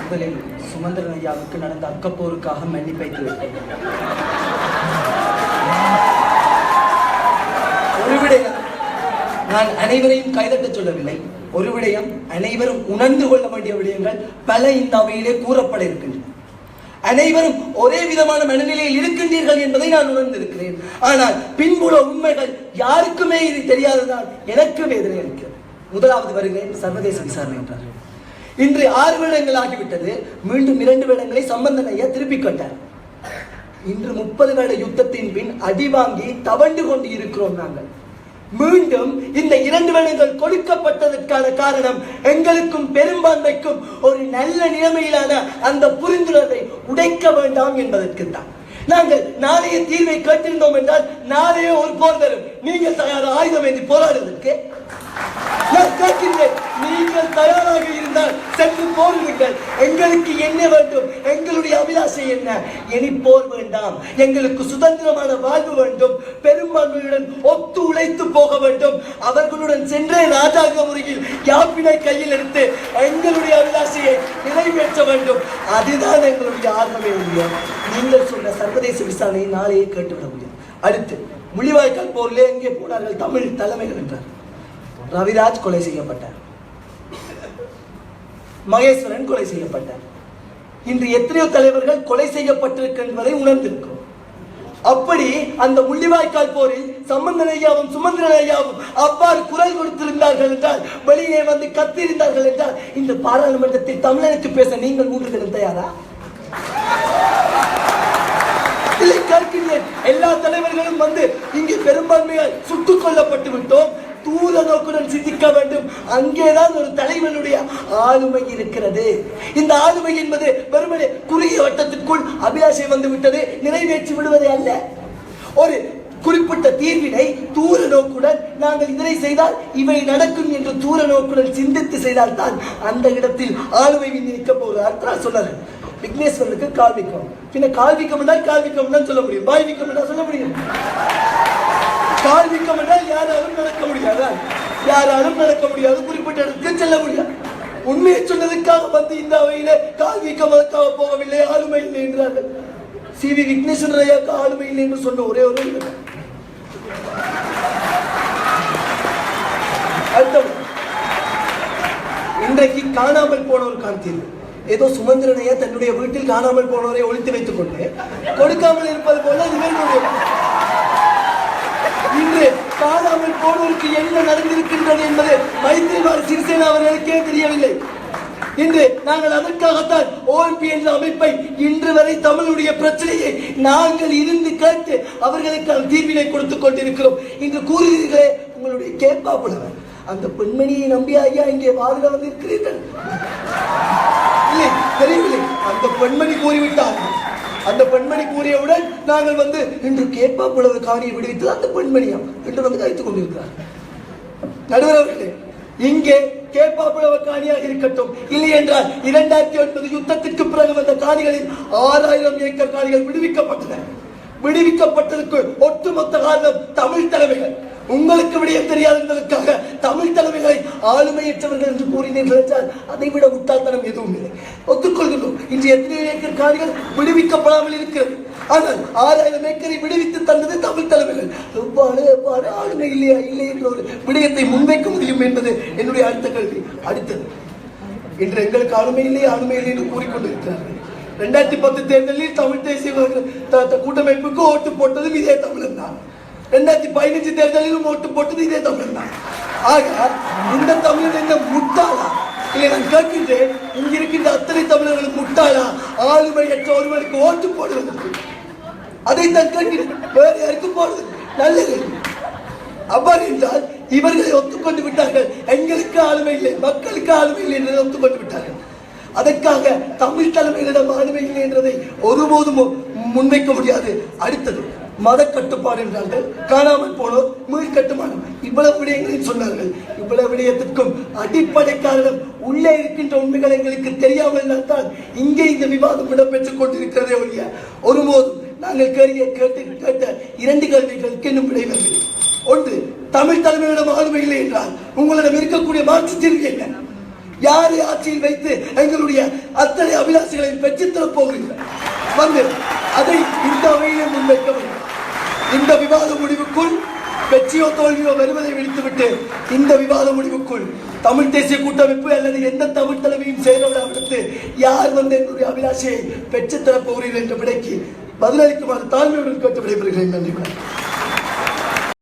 முதலில் சுமந்திரன் ஐயாவுக்கு நடந்த அக்கப்போருக்காக மன்னிப்பைத்து விட்டேன். ஒரு விடயம் நான் அனைவரையும் கைதட்ட சொல்லவில்லை. ஒரு விடயம் அனைவரும் உணர்ந்து கொள்ள வேண்டிய விடயங்கள் பல இந்த அவையிலே கூறப்பட இருக்கின்றன. அனைவரும் ஒரே விதமான மனநிலையில் இருக்கின்றீர்கள் என்பதை நான் உணர்ந்திருக்கிறேன். ஆனால் பின்புல உண்மைகள் யாருக்குமே இது தெரியாததால் எனக்கு வேதனை அளிக்கிறது. முதலாவது வருகிறேன், சர்வதேச விசாரணை என்றார். இன்று 6 வருடங்கள் ஆகிவிட்டது. மீண்டும் 2 வருடங்களை சம்பந்தன் ஐயா திருப்பி கட்டார். இன்று 30 வருட யுத்தத்தின் பின் அடி வாங்கி தவண்டு கொண்டு இருக்கிறோம். நாங்கள் மீண்டும் இந்த 2 வருடங்கள் கொடுக்கப்பட்டதற்கான காரணம் எங்களுக்கும் பெரும்பான்மைக்கும் ஒரு நல்ல நிலைமையிலான அந்த புரிந்துணர்வை உடைக்க வேண்டாம் என்பதற்குத்தான். நாங்கள் நாளைய தீர்வை கேட்டிருந்தோம் என்றால் நாளைய ஒரு போர் தரும். நீங்கள் தயார் ஆயுதம் ஏந்தி போராடுவதற்கு? நான் கேட்கின்றேன், நீங்கள் தயாராக இருந்தால் சென்று போரிடுங்கள். எங்களுக்கு என்ன வேண்டும்? எங்களுடைய அபிலாஷை என்ன? இனி போர் வேண்டாம். எங்களுக்கு சுதந்திரமான வாழ்வு வேண்டும். பெரும்பான்மையுடன் ஒத்து உழைத்து போக வேண்டும். அவர்களுடன் சென்றே ராஜாங்க முறையில் யாப்பினை கையில் எடுத்து எங்களுடைய அபிலாஷையை நிறைவேற்ற வேண்டும். அதுதான் எங்களுடைய ஆர்வமே இல்லையா? நீங்கள் சொன்ன சர்வதேச விசாரணையை நாளையே கேட்டுவிட முடியும். அடுத்து முள்ளிவாய்க்கால் போரிலே எங்கே போனார்கள் தமிழ் தலைமைகள் என்றார். ரவிராஜ் கொலை செய்யப்பட்டார், மகேஸ்வரன் கொலை செய்யப்பட்டார். இன்று எத்தனையோ தலைவர்கள் கொலை செய்யப்பட்டிருக்கின்றதை உணர்ந்திருக்கிறோம். அப்படி அந்த முள்ளிவாய்க்கால் போரில் சம்பந்தன் ஐயாவும் சுமந்திரன் ஐயாவும் அவ்வாறு குரல் கொடுத்திருந்தார்கள் என்றால், வெளியே வந்து கத்திருந்தார்கள் என்றால், இந்த பாராளுமன்றத்தில் தமிழனுக்கு பேச நீங்கள் 3 பேரும் தயாரா? இல்லை, கேட்கிறேன். எல்லா தலைவர்களும் வந்து இங்கே பெரும்பான்மையால் சுட்டுக் கொல்லப்பட்டு விட்டோம். தூர நோக்குடன் சிந்திக்க வேண்டும். அங்கேதான் ஒரு தலைவனுடைய ஆளுமை இருக்கிறது. இந்த ஆளுமை என்பது வெறுமனே குறுகிய வட்டத்திற்குள் அபிலாஷை வந்து விட்டது நிறைவேற்றி விடுவதே அல்ல. ஒரு குறிப்பிட்ட தீர்வினை தூர நோக்குடன் நாங்கள் இதனை செய்தால் இவை நடக்கும் என்று தூர நோக்குடன் சிந்தித்து செய்தால் தான் அந்த இடத்தில் ஆளுமை நிற்க போகிறார் சொன்னார். விக்னேஸ்வரனுக்கு கால்விக்கம், பின்ன கால்விக்கம் என்றால் கால்விக்கம் தான் சொல்ல முடியும், வாய்விக்கம் என்றால் சொல்ல முடியும். கால்விக்கம் என்றால் யாராலும் நடக்க முடியாது, யாராலும் நடக்க முடியாது, குறிப்பிட்ட இடத்துக்கு செல்ல முடியாது. உண்மையை சொன்னதுக்காக வந்து இந்த அவையில கால்விக்கம் அதற்காக போகவில்லை, ஆளுமை இல்லை என்றார்கள். சி.வி. விக்னேஸ்வரன் ஐயாவுக்கு ஆளுமை இல்லை என்று சொன்ன ஒரே ஒரு இன்றைக்கு காணாமல் போனோருக்கான தீர்வு. ஏதோ சுமந்திரனையா தன்னுடைய வீட்டில் காணாமல் போனவரை ஒழித்து வைத்துக் கொண்டு கொடுக்காமல் இருப்பது போல இன்று காணாமல் போனோருக்கு என்ன நடந்திருக்கின்றது என்பது மைத்ரிபால சிறிசேனா அவர்களுக்கே தெரியவில்லை. இன்று நாங்கள் அதற்காகத்தான் OMP என்ற அமைப்பை இன்று வரை தமிழுடைய பிரச்சனையை நாங்கள் இருந்து கேட்டு அவர்களுக்கான தீர்வினை கொடுத்துக் கொண்டிருக்கிறோம். இன்று கூறுகிறீர்களே உங்களுடைய கேட்பாப்புலவர் அந்த பெண்மணியை நம்பி ஐயா இங்கே வாதிட வந்திருக்கிறீர்கள். இல்லை, தெரியவில்லை. அந்த பெண்மணி கூறிவிட்டார். அந்த பெண்மணி கூறியவுடன் நாங்கள் வந்து இன்று கேட்பாப்புலவர் காணியை விடுவித்து அந்த பெண்மணியா என்று வந்து கழித்துக் கொண்டிருக்கிறார். நடுவர் அவர்களே, இங்கே கேட்பாப்புலவர் காணியாக இருக்கட்டும், இல்லை என்றால் 2009 யுத்தத்திற்கு பிறகு வந்த காணிகளில் 6000 ஏக்கர் காணிகள் விடுவிக்கப்பட்டன. விடுவிக்கப்பட்டதற்கு ஒட்டுமொத்த காரணம் தமிழ் தலைமைகள். உங்களுக்கு விடயம் தெரியாது என்பதற்காக தமிழ் தலைமைகளை ஆளுமையற்றவர்கள் என்று கூறினீர்கள் என்றால் அதை விட முட்டாள்தனம் எதுவும் இல்லை. ஒத்துக்கொள்கிறோம். இன்று எத்தனை ஏக்கர் காணிகள் விடுவிக்கப்படாமல் இருக்கிறது. ஆனால் 6000 ஏக்கரை விடுவித்து தந்தது தமிழ் தலைமைகள். எவ்வாறு ஆளுமை இல்லையா இல்லை என்ற ஒரு விடயத்தை முன்வைக்க முடியும் என்பது என்னுடைய அடுத்த கேள்வி. அடுத்தது, இன்று எங்களுக்கு ஆளுமை இல்லை என்று கூறிக்கொண்டிருக்கிறார்கள். 2010 தேர்தலில் தமிழ் தேசிய கூட்டமைப்புக்கு ஓட்டு போட்டதும் இதே தமிழன் தான். 2015 தேர்தலிலும் ஓட்டு போட்டது இதே தமிழன் தான். ஆக இந்த தமிழன் என்ன முட்டாளா? இல்லை, நான் கேட்கின்றேன், இங்கிருக்கின்ற அத்தனை தமிழர்களும் முட்டாளா? ஆளுமையற்ற ஒருவருக்கு ஓட்டு போடுவதற்கு அதை தான் கேட்கிறேன். வேறு யாருக்கும் போடுவது நல்லது. அவ்வாறு என்றால் இவர்களை ஒத்துக்கொண்டு விட்டார்கள். எங்களுக்கு ஆளுமை இல்லை, மக்களுக்கு ஆளுமை இல்லை என்றதை ஒத்துக்கொண்டு விட்டார்கள். அதற்காக தமிழ் தலைமையிடம் ஆளுமை இல்லை என்றதை ஒருபோதும் முன்வைக்க முடியாது. அடுத்தது மத கட்டுப்பாடு என்றார்கள், காணாமல் போனோர், மீள் கட்டுமானம், இவ்வளவு விடயங்களையும் சொன்னார்கள். இவ்வளவு விடயத்திற்கும் அடிப்படை காரணம் உள்ளே இருக்கின்ற உண்மைகள் எங்களுக்கு தெரியாமல் தான் இங்கே இந்த விவாதம் இடம்பெற்றுக் கொண்டிருக்கிறதே ஒழிய ஒருபோதும் நாங்கள் கேட்ட 2 கேள்விகளுக்கு இன்னும் விடைவதில்லை. ஒன்று, தமிழ் தலைமையிடம் ஆளுமை இல்லை என்றால் உங்களிடம் இருக்கக்கூடிய மாற்று தீர்வு என்ன? யாரை ஆட்சியில் வைத்து எங்களுடைய அத்தனை அபிலாஷைகளை பெற்றுத்தரப் போகிறீர்கள் வந்து அதை இந்த அவையிலே முன்வைக்க வேண்டும். இந்த விவாத முடிவுக்குள் வெற்றியோ தோல்வியோ வருவதை விடுத்துவிட்டு இந்த விவாத முடிவுக்குள் தமிழ் தேசிய கூட்டமைப்பு அல்லது எந்த தமிழ் தலைமையும் செயல்படாவிடத்து யார் வந்து என்னுடைய அபிலாஷையை பெற்றுத்தரப் போகிறீர்கள் என்ற விடைக்கு பதிலளிக்குமாறு தாழ்மையுடன் கேட்டு விடைபெறுகிறேன். நன்றி.